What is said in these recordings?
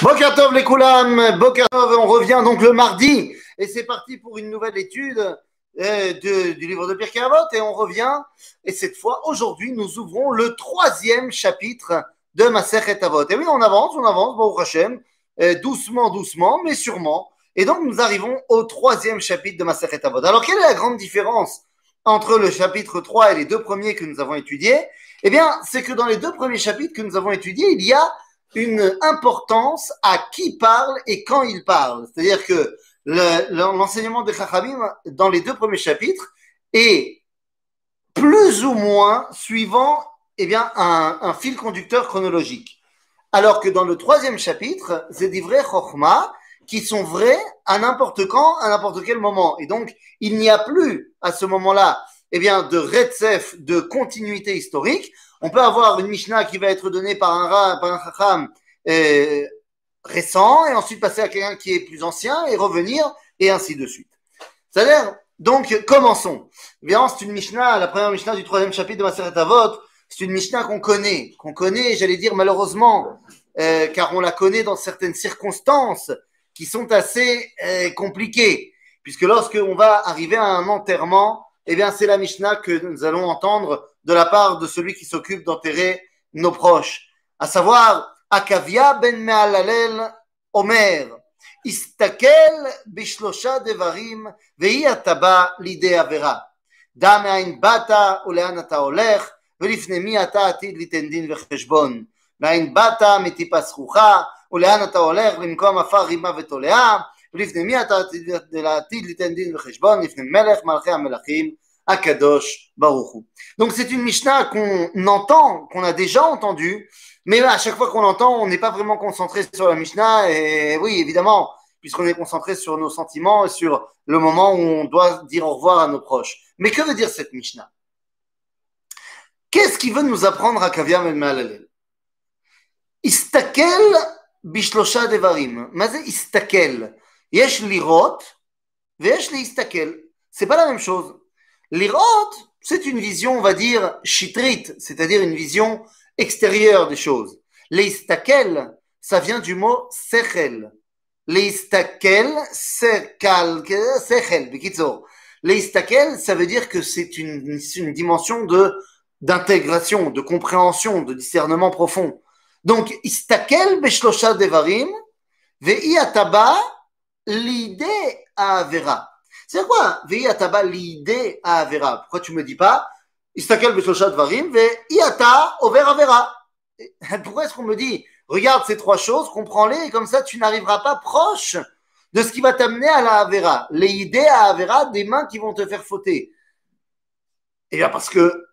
Boker Tov les Koulam, Boker Tov, on revient donc le mardi et c'est parti pour une nouvelle étude du livre de Pirkei Avot et on revient et cette fois aujourd'hui nous ouvrons le troisième chapitre de Masechet Avot. Et oui, on avance, Baruch Hashem, doucement mais sûrement. Et donc nous arrivons au troisième chapitre de Masechet Avot. Alors quelle est la grande différence entre le chapitre 3 et les deux premiers que nous avons étudiés? Eh bien, c'est que dans les deux premiers chapitres que nous avons étudiés, il y a une importance à qui parle et quand il parle. C'est-à-dire que l'enseignement des Chachamim dans les deux premiers chapitres est plus ou moins suivant un fil conducteur chronologique. Alors que dans le troisième chapitre, c'est des vrais Chokhmah qui sont vrais à n'importe quand, à n'importe quel moment. Et donc, il n'y a plus à ce moment-là de retsef, de continuité historique. On peut avoir une Mishnah qui va être donnée par un Chacham récent et ensuite passer à quelqu'un qui est plus ancien et revenir et ainsi de suite. C'est-à-dire, donc, commençons. Eh bien, c'est une Mishnah, la première Mishnah du troisième chapitre de Masechet Avot. C'est une Mishnah qu'on connaît, j'allais dire malheureusement, car on la connaît dans certaines circonstances qui sont assez compliquées. Puisque lorsque on va arriver à un enterrement, eh bien, c'est la Mishnah que nous allons entendre de la part de celui qui s'occupe d'enterrer nos proches. À savoir, Akavia ben Me'alalel Omer, Istakel bishlosha devarim, vehi ataba lide avera. Da me'ain bata ulean ata olech, ולפני מי אתה עתיד ליתן דין וחשבון. מאין באת מטיפה זכוכה, ולאן אתה הולך למקום עפר רימה ותולעה, ולפני מי אתה עתיד ליתן דין וחשבון, לפני מלך מלכי המלכים, הקדוש ברוך הוא. Donc c'est une Mishnah qu'on entend, qu'on a déjà entendue, mais à chaque fois qu'on l'entend, on n'est pas vraiment concentré sur la Mishnah, et oui, évidemment, puisqu'on est concentré sur nos sentiments et sur le moment où on doit dire au revoir à nos proches. Mais que veut dire cette Mishnah? Qu'est-ce qu'il veut nous apprendre à Akavia ben Me'alalel? Istakel bishlosha devarim. Mazé istakel. Yesh lirot, veyesh istakel. C'est pas la même chose. Lirot, c'est une vision, on va dire, shitrit, c'est-à-dire une vision extérieure des choses. Leistakel, ça vient du mot sechel. Leistakel, sechel, bekitzor. Leistakel, ça veut dire que c'est une dimension d'intégration, de compréhension, de discernement profond. Donc, istakel beshlosha devarim, ve'i ataba l'idée à avera. C'est quoi? Ve'i ataba l'idée à avera. Pourquoi tu me dis pas istakel beshlosha devarim, ve'i ata over avera? Pourquoi est-ce qu'on me dit regarde ces trois choses, comprends-les, et comme ça tu n'arriveras pas proche de ce qui va t'amener à la avera. Les idées à avera, des mains qui vont te faire fauter. Eh bien, parce que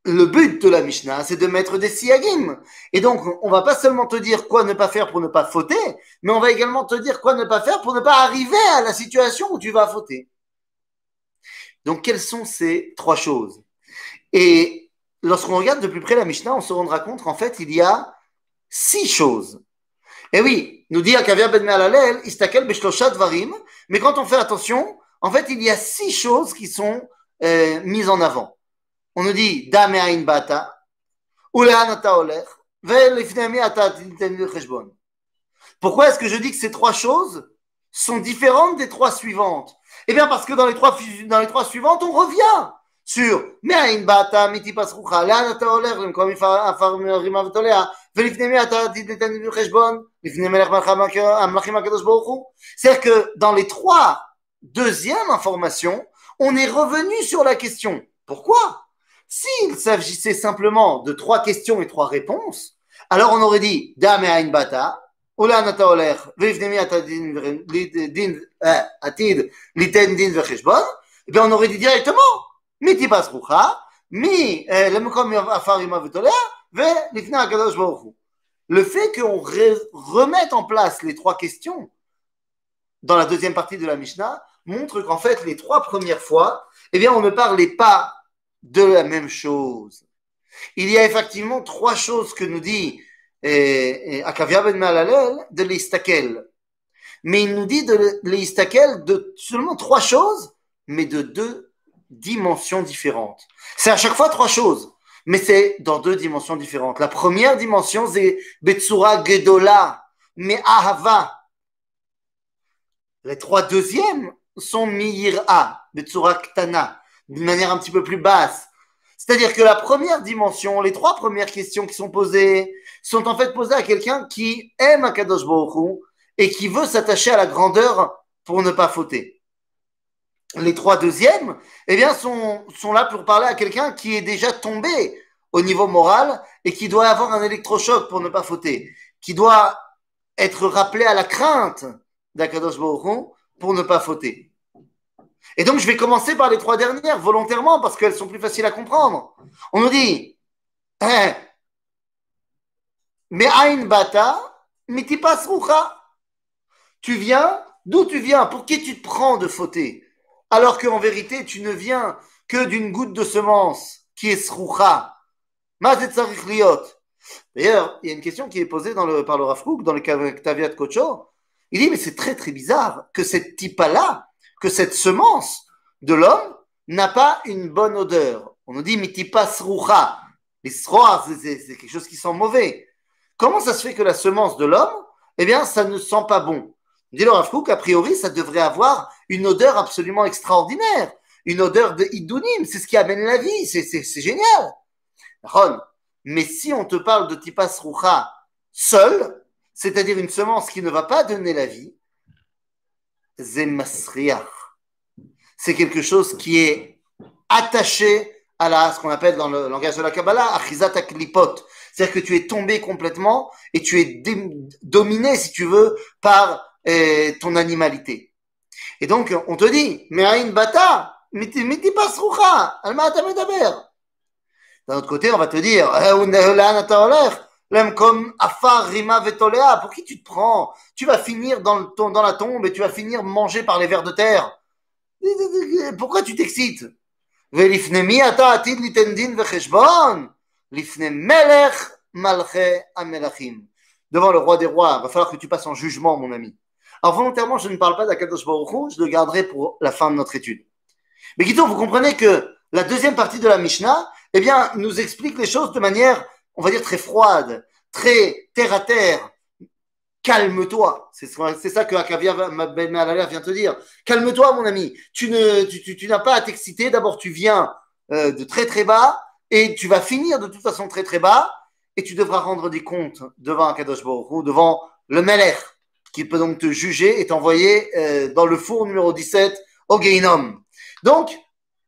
le but de la Mishnah, c'est de mettre des siyagim. Et donc, on va pas seulement te dire quoi ne pas faire pour ne pas fauter, mais on va également te dire quoi ne pas faire pour ne pas arriver à la situation où tu vas fauter. Donc, quelles sont ces trois choses? Et lorsqu'on regarde de plus près la Mishnah, on se rendra compte qu'en fait, il y a 6 choses. Et oui, nous dit Akavia ben Me'alalel, istakel beshlosha dvarim, mais quand on fait attention, en fait, il y a 6 choses qui sont mises en avant. On nous dit Da me'ain bata, ulehan ata olech, ve'lifnei mi ata titen cheshbon. Pourquoi est-ce que je dis que ces 3 choses sont différentes des 3 suivantes? Eh bien, parce que dans les trois suivantes, on revient sur me'ain bata, mitipa zrucha, lehan ata olech, lemkom afar rima v'tolea, ve'lifnei mi ata titen cheshbon, lifnei melech malchim akadosh baruch hu. C'est-à-dire que dans les 3 deuxièmes informations, on est revenu sur la question. Pourquoi? S'il s'agissait simplement de 3 questions et 3 réponses, alors on aurait dit Da me'ain bata, ulehan ata olech, ve'lifnei mi ata atid liten din vecheshbon. Et bien on aurait dit directement mitipa zrucha, mi lemkom afar rima v'tolea, ve'lifnei akadosh baruch hu. Le fait qu'on remette en place les 3 questions dans la deuxième partie de la Mishnah montre qu'en fait les 3 premières fois, eh bien on ne parlait pas de la même chose. Il y a effectivement 3 choses que nous dit Akavia ben Me'alalel de l'istakel. Mais il nous dit de l'istakel de seulement 3 choses, mais de 2 dimensions différentes. C'est à chaque fois 3 choses, mais c'est dans 2 dimensions différentes. La première dimension, c'est Betsura Gedola. mais ahava. Les trois deuxièmes sont miyira, betsura ktana, d'une manière un petit peu plus basse. C'est-à-dire que la première dimension, les trois premières questions qui sont posées, sont en fait posées à quelqu'un qui aime Akadosh Baruch Hu et qui veut s'attacher à la grandeur pour ne pas fauter. Les trois deuxièmes, eh bien, sont là pour parler à quelqu'un qui est déjà tombé au niveau moral et qui doit avoir un électrochoc pour ne pas fauter, qui doit être rappelé à la crainte d'Akadosh Baruch Hu pour ne pas fauter. Et donc, je vais commencer par les trois dernières volontairement parce qu'elles sont plus faciles à comprendre. On nous dit, Me'ain bata, mitipas rucha. Tu viens, d'où tu viens? Pour qui tu te prends de fauter? Alors qu'en vérité, tu ne viens que d'une goutte de semence qui est srucha. Mazet tzarich liot. D'ailleurs, il y a une question qui est posée par le Rav Kook dans le Ktaviat Kocho. Il dit, mais c'est très très bizarre que cette tipa-là, que cette semence de l'homme n'a pas une bonne odeur. On nous dit mitipa srucha. Les sroa, c'est quelque chose qui sent mauvais. Comment ça se fait que la semence de l'homme, eh bien, ça ne sent pas bon? Dit le Rav Kook, a priori, ça devrait avoir une odeur absolument extraordinaire, une odeur de idunim, c'est ce qui amène la vie, c'est génial. Mais si on te parle de tipa srucha seul, c'est-à-dire une semence qui ne va pas donner la vie, zemasriach. C'est quelque chose qui est attaché à ce qu'on appelle dans le langage de la Kabbalah, achizat aklipot. C'est-à-dire que tu es tombé complètement et tu es dominé, si tu veux, par ton animalité. Et donc, on te dit, me'ain bata, miti pasrucha, al ma ta medaber. D'un autre côté, on va te dire, pour qui tu te prends? Tu vas finir dans la tombe et tu vas finir mangé par les vers de terre. Pourquoi tu t'excites? Devant le roi des rois, il va falloir que tu passes en jugement, mon ami. Alors volontairement, je ne parle pas d'Akadosh Baruch Hu, je le garderai pour la fin de notre étude. Mais Guito, vous comprenez que la deuxième partie de la Mishnah, eh bien, nous explique les choses de manière, on va dire, très froide, très terre à terre. Calme-toi. C'est ça que Akavia Ben Me'alaler vient te dire. Calme-toi, mon ami. Tu n'as pas à t'exciter. D'abord, tu viens de très très bas et tu vas finir de toute façon très très bas et tu devras rendre des comptes devant Akadosh Baruch Hu, devant le Melech, qui peut donc te juger et t'envoyer dans le four numéro 17 au Geinom. Donc,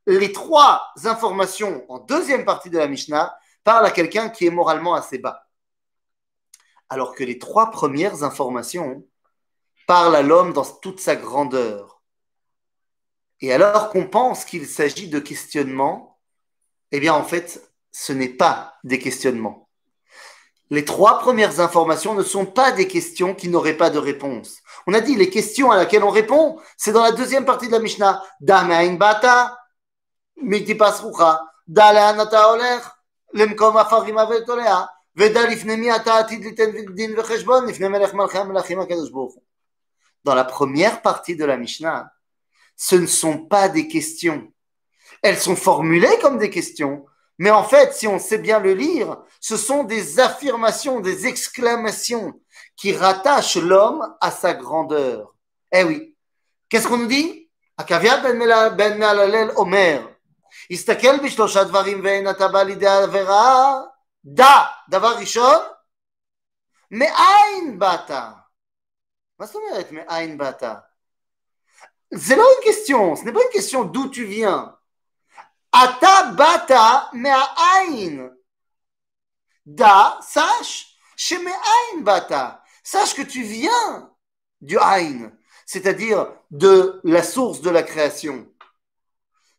les trois informations en deuxième partie de la Mishnah parlent à quelqu'un qui est moralement assez bas. Alors que les trois premières informations parlent à l'homme dans toute sa grandeur. Et alors qu'on pense qu'il s'agit de questionnements, eh bien en fait, ce n'est pas des questionnements. Les trois premières informations ne sont pas des questions qui n'auraient pas de réponse. On a dit, les questions à laquelle on répond, c'est dans la deuxième partie de la Mishnah. Da'me'ain bata, miti pasrucha, da'le'an ata olech, lemkom afarim avetolea. Dans la première partie de la Mishnah, ce ne sont pas des questions. Elles sont formulées comme des questions, mais en fait, si on sait bien le lire, ce sont des affirmations, des exclamations qui rattachent l'homme à sa grandeur. Eh oui. Qu'est-ce qu'on nous dit? Akavia ben Me'alalel Omer, Istakel bishlosha dvarim ve'en ata ba lidei avera. דבר ראשון, מאין באת? מה זאת אומרת מאין באת? זה לא une question, ce n'est pas une question d'où tu viens. אתה באת מהעין. sache שמאין באת. Sache que tu viens du Aïn, c'est-à-dire de la source de la création.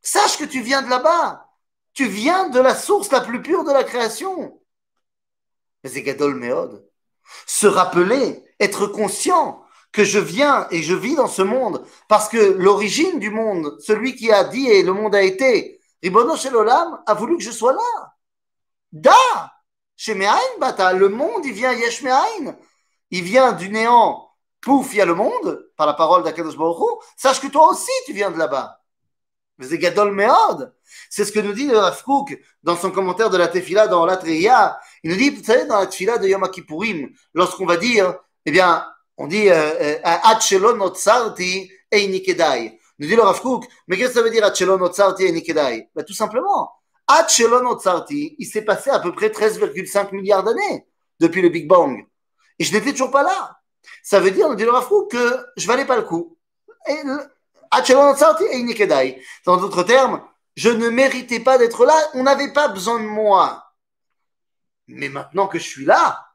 Sache que tu viens de là-bas. Tu viens de la source la plus pure de la création. Mais c'est Gadol Meod. Se rappeler, être conscient que je viens et je vis dans ce monde parce que l'origine du monde, celui qui a dit et le monde a été, Ribono Shel Olam a voulu que je sois là. Da! Chez Me'ain Bata, le monde, il vient Yesh Me'ain. Il vient du néant. Pouf, il y a le monde, par la parole d'Akadosh Baruch Hu. Sache que toi aussi, tu viens de là-bas. Mais c'est Gadol Meod. C'est ce que nous dit le Rav Kook dans son commentaire de la Tefila dans la Treya. Il nous dit, vous savez, dans la Tefila de Yom Kippourim, lorsqu'on va dire Eh bien, on dit Ad shelo notzarti eini kedai. Nous dit le Rav Kook, mais qu'est-ce que ça veut dire Ad shelo notzarti eini kedai? Ben, tout simplement, Ad shelo notzarti, il s'est passé à peu près 13,5 milliards d'années depuis le Big Bang. Et je n'étais toujours pas là. Ça veut dire, nous dit le Rav Kook, que je valais pas le coup. Ad shelo notzarti eini kedai. Dans d'autres termes, je ne méritais pas d'être là, on n'avait pas besoin de moi. Mais maintenant que je suis là,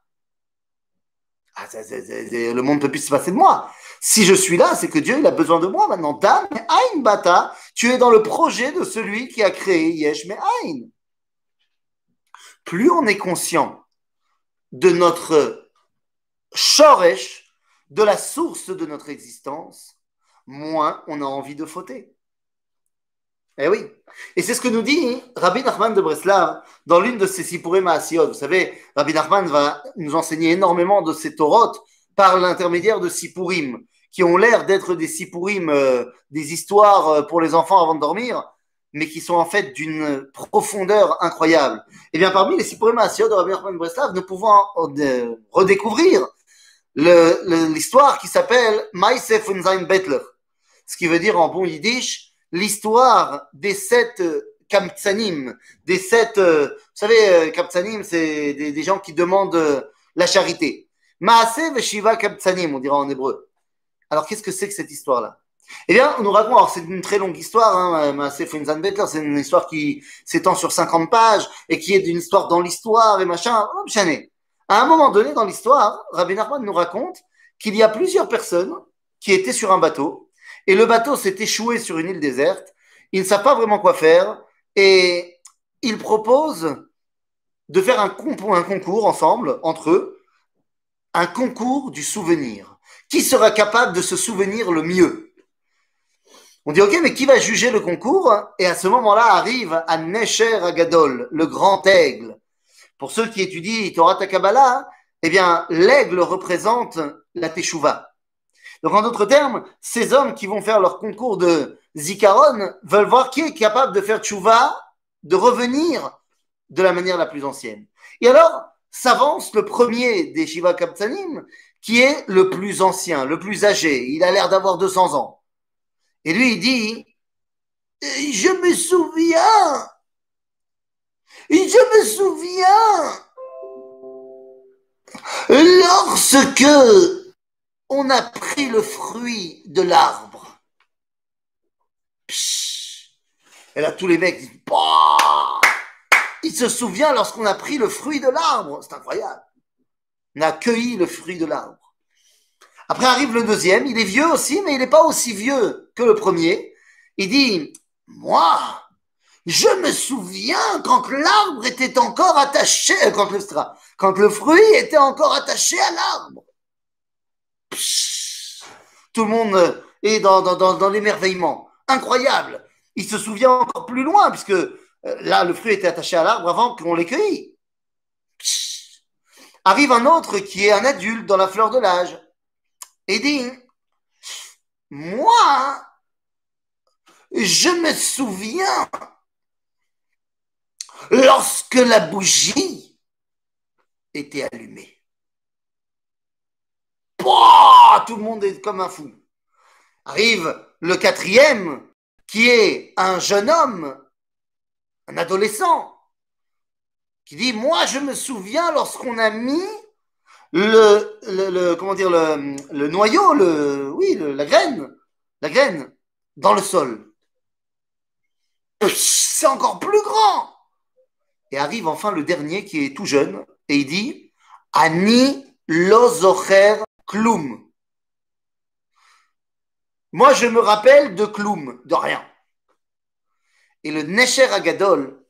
le monde ne peut plus se passer de moi. Si je suis là, c'est que Dieu il a besoin de moi maintenant. Dan Ain Bata, tu es dans le projet de celui qui a créé Yesh Me'ain. Plus on est conscient de notre shoresh, de la source de notre existence, moins on a envie de fauter. Eh oui. Et c'est ce que nous dit Rabbi Nachman de Breslav dans l'une de ses Sipurim Maasiot. Vous savez, Rabbi Nachman va nous enseigner énormément de ces Torot par l'intermédiaire de Sipurim, qui ont l'air d'être des Sipurim, des histoires pour les enfants avant de dormir, mais qui sont en fait d'une profondeur incroyable. Et bien parmi les Sipurim Maasiot de Rabbi Nachman de Breslav, nous pouvons redécouvrir l'histoire qui s'appelle Maïsef Unzain Betler, ce qui veut dire en bon yiddish l'histoire des 7 Kamtsanim, des 7, vous savez, Kamtsanim, c'est des gens qui demandent la charité. Maaseh Veshiva Kamtsanim, on dira en hébreu. Alors, qu'est-ce que c'est que cette histoire-là? Eh bien, on nous raconte, alors c'est une très longue histoire, hein, Maaseh Funzan Betler, c'est une histoire qui s'étend sur 50 pages et qui est d'une histoire dans l'histoire et machin. À un moment donné dans l'histoire, Rabbi Nachman nous raconte qu'il y a plusieurs personnes qui étaient sur un bateau. Et le bateau s'est échoué sur une île déserte. Ils ne savent pas vraiment quoi faire. Et ils proposent de faire un concours ensemble, entre eux, un concours du souvenir. Qui sera capable de se souvenir le mieux? On dit, ok, mais qui va juger le concours? Et à ce moment-là arrive Nesher Agadol, le grand aigle. Pour ceux qui étudient Torah Kabbalah, eh bien, l'aigle représente la Teshuvah. Donc, en d'autres termes, ces hommes qui vont faire leur concours de Zikaron veulent voir qui est capable de faire tchouva, de revenir de la manière la plus ancienne. Et alors, s'avance le premier des Shiva Kaptsanim, qui est le plus ancien, le plus âgé. Il a l'air d'avoir 200 ans. Et lui, il dit, je me souviens, lorsque on a pris le fruit de l'arbre. Et là, tous les mecs disent, bah, il se souvient lorsqu'on a pris le fruit de l'arbre. C'est incroyable. On a cueilli le fruit de l'arbre. Après arrive le deuxième. Il est vieux aussi, mais il n'est pas aussi vieux que le premier. Il dit, moi, je me souviens quand l'arbre était encore attaché, quand le fruit était encore attaché à l'arbre. Tout le monde est dans l'émerveillement. Incroyable. Il se souvient encore plus loin, puisque là, le fruit était attaché à l'arbre avant qu'on l'ait cueilli. Arrive un autre qui est un adulte dans la fleur de l'âge et dit, moi, je me souviens lorsque la bougie était allumée. Oh, tout le monde est comme un fou. Arrive le quatrième, qui est un jeune homme, un adolescent, qui dit, moi je me souviens lorsqu'on a mis le noyau, la graine dans le sol. C'est encore plus grand. Et arrive enfin le dernier qui est tout jeune, et il dit, Ani lo zocher Kloum. Moi, je me rappelle de Kloum, de rien. Et le Nesher Agadol,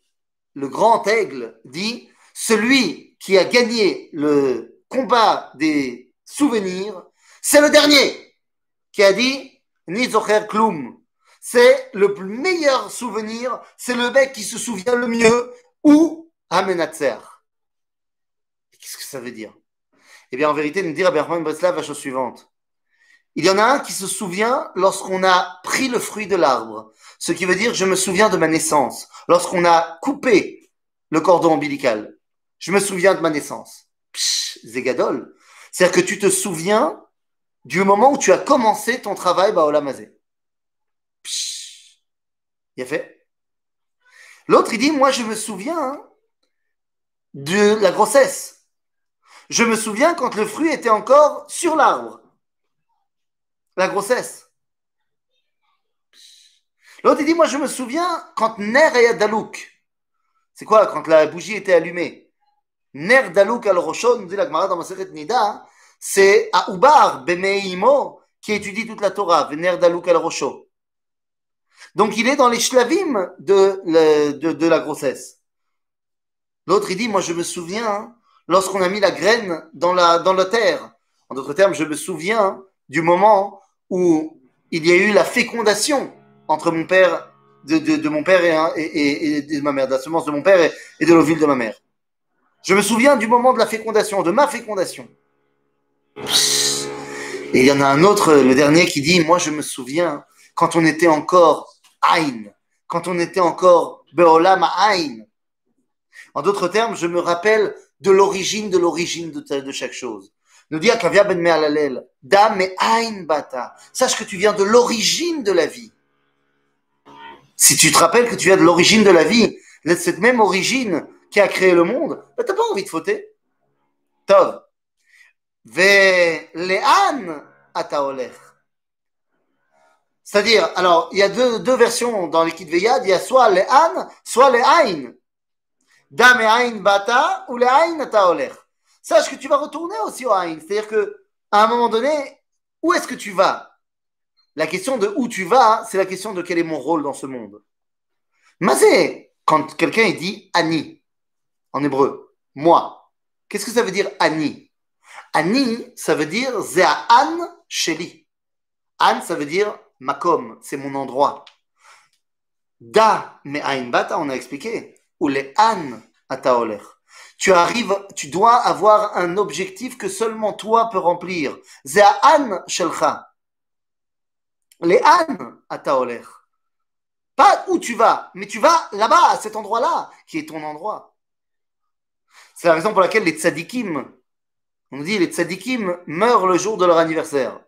le grand aigle, dit, celui qui a gagné le combat des souvenirs, c'est le dernier qui a dit, Ni Zocher Kloum. C'est le meilleur souvenir, c'est le mec qui se souvient le mieux, ou Amenatzer. Qu'est-ce que ça veut dire? Eh bien, en vérité, nous dit Rabbi Nachman Breslav la chose suivante. Il y en a un qui se souvient lorsqu'on a pris le fruit de l'arbre. Ce qui veut dire, je me souviens de ma naissance. Lorsqu'on a coupé le cordon ombilical. Je me souviens de ma naissance. Zegadol. C'est-à-dire que tu te souviens du moment où tu as commencé ton travail Baolam Hazé. Il a fait. L'autre, il dit, moi, je me souviens de la grossesse. Je me souviens quand le fruit était encore sur l'arbre. La grossesse. L'autre, il dit, moi, je me souviens quand Ner et Dalouk. C'est quoi quand la bougie était allumée? Ner Dalouk al Roshon, nous dit la Gemara dans Masechet Nida, c'est à Ubar, Bemeimo, qui étudie toute la Torah, Ner Dalouk al Rosho. Donc, il est dans les shlavim de la grossesse. L'autre, il dit, moi, je me souviens lorsqu'on a mis la graine dans la terre. En d'autres termes, je me souviens du moment où il y a eu la fécondation entre mon père, de mon père et de ma mère, de la semence de mon père et de l'ovule de ma mère. Je me souviens du moment de la fécondation, de ma fécondation. Et il y en a un autre, le dernier, qui dit, moi, je me souviens quand on était encore Aïn, quand on était encore Be'olam Aïn. En d'autres termes, je me rappelle de l'origine de chaque chose. Nous dit Akavia ben Me'alalel, Da Me'ain Bata. Sache que tu viens de l'origine de la vie. Si tu te rappelles que tu viens de l'origine de la vie, cette même origine qui a créé le monde, ben t'as pas envie de fauter. Tov. Ve le'an ata olech. C'est-à-dire, alors, il y a deux versions dans l'équipe Veyad, il y a soit le'an, soit le'ain. Da me'ain bata ou le'ain ata olech. Sache que tu vas retourner aussi au ain. C'est-à-dire que, à un moment donné, où est-ce que tu vas? La question de où tu vas, c'est la question de quel est mon rôle dans ce monde. Mazé, quand quelqu'un dit ani, en hébreu, moi, qu'est-ce que ça veut dire ani? Ani, ça veut dire ze'an sheli. An, ça veut dire makom, c'est mon endroit. Da me'ain bata, on a expliqué. Ou le an ata oler. Tu dois avoir un objectif que seulement toi peux remplir. Ze'an shelcha. Le an ata oler. Pas où tu vas, mais tu vas là-bas, à cet endroit-là, qui est ton endroit. C'est la raison pour laquelle les tzadikim, on dit les tzadikim meurent le jour de leur anniversaire.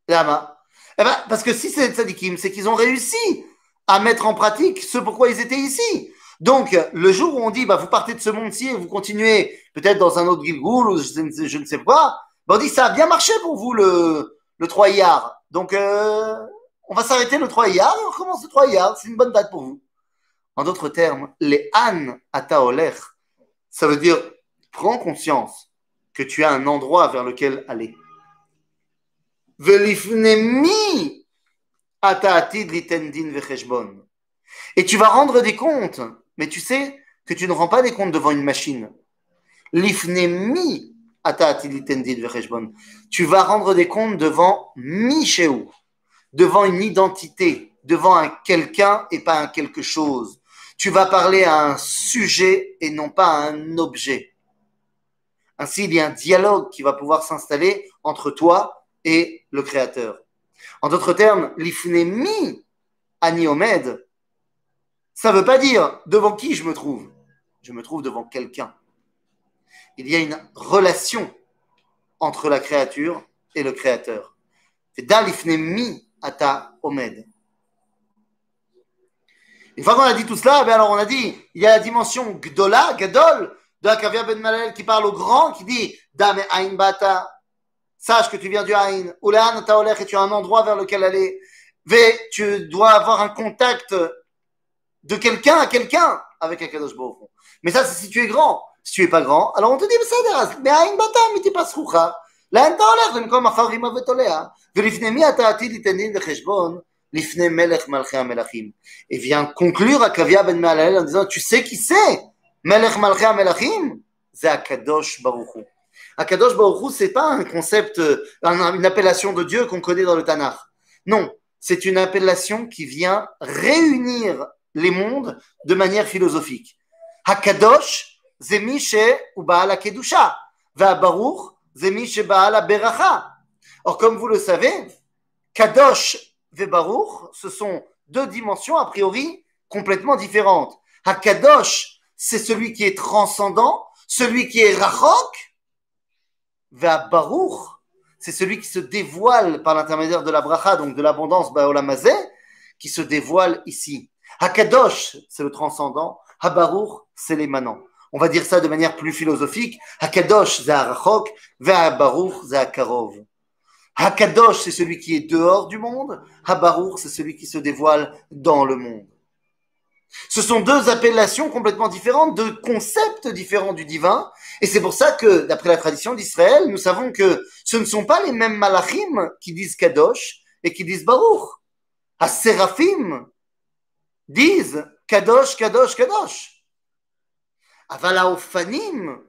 Lama. Eh ben, parce que si c'est les tzadikim, c'est qu'ils ont réussi à mettre en pratique ce pourquoi ils étaient ici. Donc, le jour où on dit, bah, vous partez de ce monde-ci et vous continuez peut-être dans un autre Gilgoul ou je ne sais pas, bah, on dit, ça a bien marché pour vous le 3 Iyar. Donc, on va s'arrêter le 3 Iyar et on recommence le 3 Iyar. C'est une bonne date pour vous. En d'autres termes, les An ata oler, ça veut dire, prends conscience que tu as un endroit vers lequel aller. Velifnemi ata atid litendin vecheshbon. Et tu vas rendre des comptes, mais tu sais que tu ne rends pas des comptes devant une machine. Lifnemi ata atid litendin vecheshbon. Tu vas rendre des comptes devant Michéou, devant une identité, devant un quelqu'un et pas un quelque chose. Tu vas parler à un sujet et non pas à un objet. Ainsi, il y a un dialogue qui va pouvoir s'installer entre toi et le Créateur. En d'autres termes, l'ifnemi ani omed, ça ne veut pas dire devant qui je me trouve. Je me trouve devant quelqu'un. Il y a une relation entre la créature et le Créateur. C'est da l'ifnemi ata omed. Une fois qu'on a dit tout cela, ben alors on a dit, il y a la dimension gdola, gadol, de Akavia ben Malel qui parle au grand, qui dit Dame Ain Bata, sache que tu viens du Ain, ou Lehan Taolech, et tu as un endroit vers lequel aller. Tu dois avoir un contact de quelqu'un à quelqu'un avec Akadosh Baruch Hu. Mais ça, c'est si tu es grand. Si tu es pas grand, alors on te dit, mais Ain Bata, mais tu pas sroucha. Lehan Taolech, למקום אחר רימה ותולע. ולפני מי אתה עתיד ליתנין לחשבון? L'ifne melech malchei melachim. Et vient conclure Akavia ben Me'alalel en disant, tu sais qui c'est? Melech malchei melachim? C'est Akadosh Baruch Hu. Akadosh Baruch Hu, c'est pas un concept, une appellation de Dieu qu'on connaît dans le Tanakh. Non, c'est une appellation qui vient réunir les mondes de manière philosophique. Hakadosh, c'est mi she'u ba'al hakedusha. Ve'abaruch, c'est mi she'ba'al haberacha. Or, comme vous le savez, Kadosh Vebaruch, ce sont deux dimensions a priori complètement différentes. Hakadosh, c'est celui qui est transcendant, celui qui est rachok, Baruch, c'est celui qui se dévoile par l'intermédiaire de la bracha, donc de l'abondance, Ba'olam Hazeh, qui se dévoile ici. Hakadosh, c'est le transcendant. Habaruch, c'est l'émanant. On va dire ça de manière plus philosophique. Hakadosh, c'est Harachok, Baruch, c'est Akarov. Hakadosh, c'est celui qui est dehors du monde. Habaruch, c'est celui qui se dévoile dans le monde. Ce sont deux appellations complètement différentes, deux concepts différents du divin. Et c'est pour ça que, d'après la tradition d'Israël, nous savons que ce ne sont pas les mêmes malachim qui disent Kadosh et qui disent Baruch. As-Séraphim disent Kadosh, Kadosh, Kadosh. Aval haOfanim,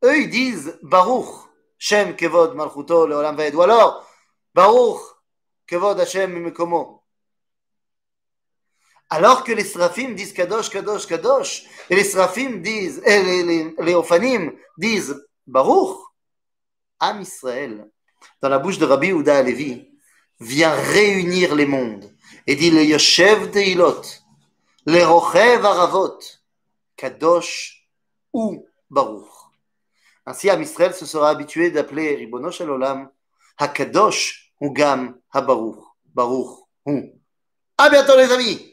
eux, ils disent Baruch, Shem Kevod Malchuto Leolam Vaed. Ou alors, Baruch, Kevod Hashem Mekomo. Alors que les Seraphim disent Kadosh, Kadosh, Kadosh, et les Seraphim disent, et les Ophanim disent Baruch, Am Israël, dans la bouche de Rabbi Yehuda Halevi, vient réunir les mondes et dit le Yoshev Deilot, le Rochev Aravot, Kadosh ou Baruch. Ainsi, Am Israël se sera habitué d'appeler Ribono Shel Olam Hakadosh ou Gam Habaruch. Baruch ou. À bientôt les amis!